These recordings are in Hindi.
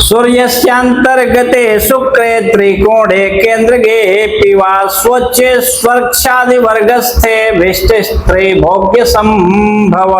सूर्यस्यांतर्गते शुक्रे त्रिकोणे केंद्रगे पिवा स्वच्छे स्वर्क्षादि वर्गस्थे विष्टिस्त्रे भोग्य संभव।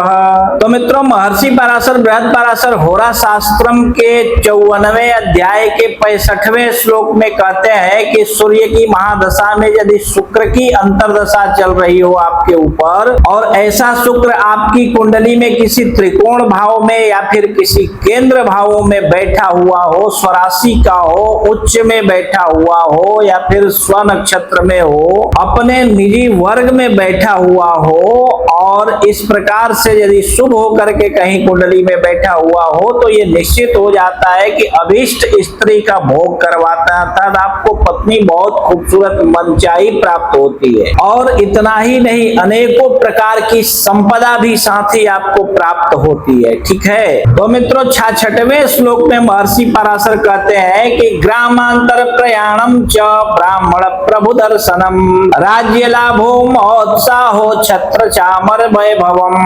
तो मित्रों, महर्षि पराशर बृहद पराशर होरा शास्त्रम के 54वें अध्याय के 65वें श्लोक में कहते हैं कि सूर्य की महादशा में यदि शुक्र की अंतर्दशा चल रही हो आपके ऊपर और ऐसा शुक्र आपकी कुंडली में किसी त्रिकोण भाव में या फिर किसी केंद्र भावों में बैठा हुआ हो, स्वराशि का हो, उच्च में बैठा हुआ हो या फिर स्व नक्षत्र में हो, अपने निजी वर्ग में बैठा हुआ हो और इस प्रकार से यदि शुभ होकर के कहीं कुंडली में बैठा हुआ हो तो ये निश्चित हो जाता है कि अभीष्ट स्त्री का भोग करवाता है, अर्थात आपको पत्नी बहुत खूबसूरत मनचाही प्राप्त होती है। और इतना ही नहीं, अनेकों प्रकार की संपदा भी साथ ही आपको प्राप्त होती है। ठीक है, तो मित्रों 66वें श्लोक में महर्षि पराशर कहते हैं कि ग्रामांतर प्रयाणम च ब्राह्मण प्रभु दर्शनम राज्य लाभो महोत्साहो छत्र चामर वैभवम।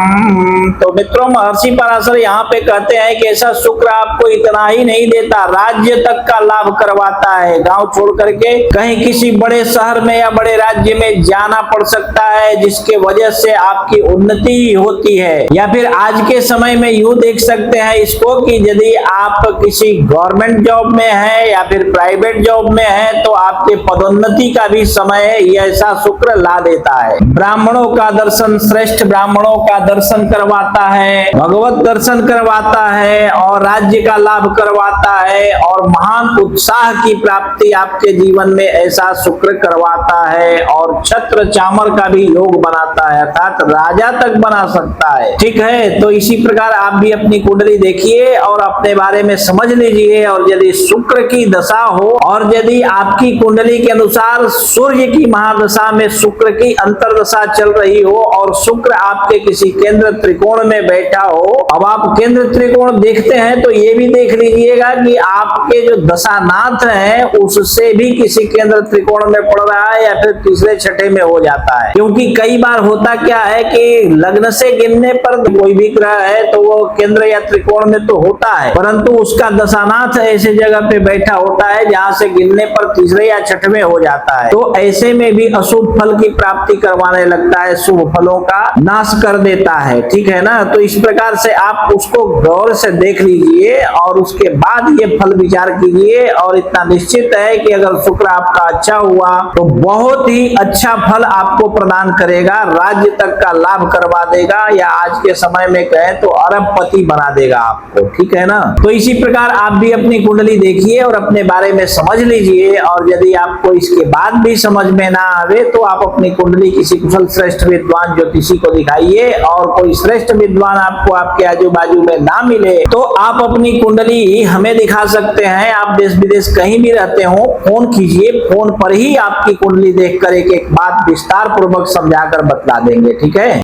तो मित्रों, महर्षि पराशर यहाँ पे कहते हैं कि ऐसा शुक्र आपको इतना ही नहीं देता, राज्य तक का लाभ करवाता है। गांव छोड़ करके कहीं किसी बड़े शहर में या बड़े राज्य में जाना पड़ सकता है, जिसके वजह से आपकी उन्नति होती है। या फिर आज के समय में यूं देख सकते हैं इसको कि यदि आप किसी गवर्नमेंट जॉब में है या फिर प्राइवेट जॉब में है तो आपके पदोन्नति का भी समय ऐसा शुक्र ला देता है। ब्राह्मणों का दर्शन, श्रेष्ठ ब्राह्मणों का दर्शन करवाता है, भगवत दर्शन करवाता है और राज्य का लाभ करवाता है और महान उत्साह की प्राप्ति आपके जीवन में ऐसा शुक्र करवाता है और छत्र चामर का भी योग बनाता है, अर्थात राजा तक बना सकता है। ठीक है, तो इसी प्रकार आप भी अपनी कुंडली देखिए और अपने बारे में समझ लीजिए। और यदि शुक्र की दशा हो और यदि आपकी कुंडली के अनुसार सूर्य की महादशा में शुक्र की अंतर्दशा चल रही हो और शुक्र आपके किसी केंद्र त्रिकोण में बैठा हो, अब आप केंद्र त्रिकोण देखते हैं तो ये भी देख लीजिएगा कि आपके जो दशानाथ है उससे भी किसी केंद्र त्रिकोण में पड़ रहा है या फिर तीसरे छठे में हो जाता है। क्योंकि कई बार होता क्या है कि लग्न से गिनने पर कोई भी ग्रह है तो वो केंद्र या त्रिकोण में तो होता है, परंतु उसका दशानाथ ऐसे जगह पे बैठा होता है जहां से गिनने पर तीसरे या छठवें हो जाता है। तो ऐसे में भी अशुभ फल की प्राप्ति करवाने लगता है, शुभ फलों का नाश कर देता है। ठीक है ना, तो इस प्रकार से आप उसको गौर से देख लीजिए और उसके बाद ये फल विचार कीजिए। और इतना निश्चित है कि अगर शुक्र आपका अच्छा हुआ तो बहुत ही अच्छा फल आपको प्रदान करेगा, राज्य तक का लाभ करवा देगा या आज के समय में कहें तो अरबपति बना देगा आपको। ठीक है ना, तो इसी प्रकार आप भी अपनी कुंडली देखिए और अपने बारे में समझ लीजिए। और यदि आपको इसके बाद भी समझ में ना आवे तो आप अपनी कुंडली किसी कुशल श्रेष्ठ विद्वान ज्योतिषी को दिखाइए। और कोई श्रेष्ठ विद्वान आपको आपके आजू बाजू में ना मिले तो आप अपनी कुंडली हमें दिखा सकते हैं। आप देश विदेश कहीं भी रहते हो, फोन कीजिए, फोन पर ही आपकी कुंडली देखकर एक एक बात विस्तार पूर्वक समझाकर बतला देंगे। ठीक है।